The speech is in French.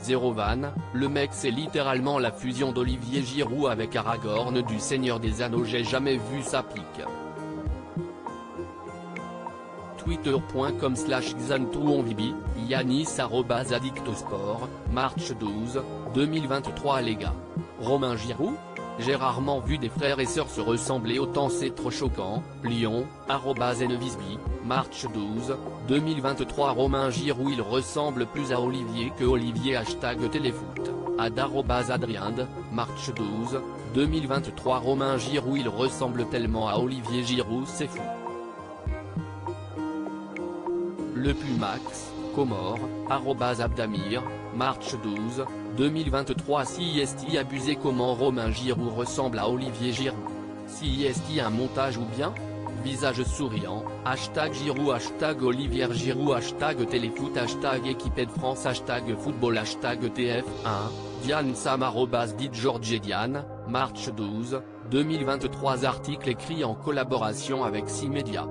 Zéro van, le mec c'est littéralement la fusion d'Olivier Giroud avec Aragorn du Seigneur des Anneaux, j'ai jamais vu ça pique. Twitter.com/xantouonvibi, Yanis @addictosport, March 12, 2023 les gars. Romain Giroud? J'ai rarement vu des frères et sœurs se ressembler autant, c'est trop choquant. Lyon, @nvisby, March 12, 2023 Romain Giroud il ressemble plus à Olivier que Olivier #téléfoot, @adriande, March 12, 2023 Romain Giroud il ressemble tellement à Olivier Giroud c'est fou. Le Pumax, Comore, @abdamir, March 12, 2023 Si est abusé comment Romain Giroud ressemble à Olivier Giroud? Si est un montage ou bien? visage souriant, hashtag Giroud, hashtag Olivier Giroud, hashtag téléfoot, hashtag équipé de France, hashtag football, hashtag TF1, Diane Sam @ Georges et Diane, March 12, 2023. Article écrit en collaboration avec 6 médias.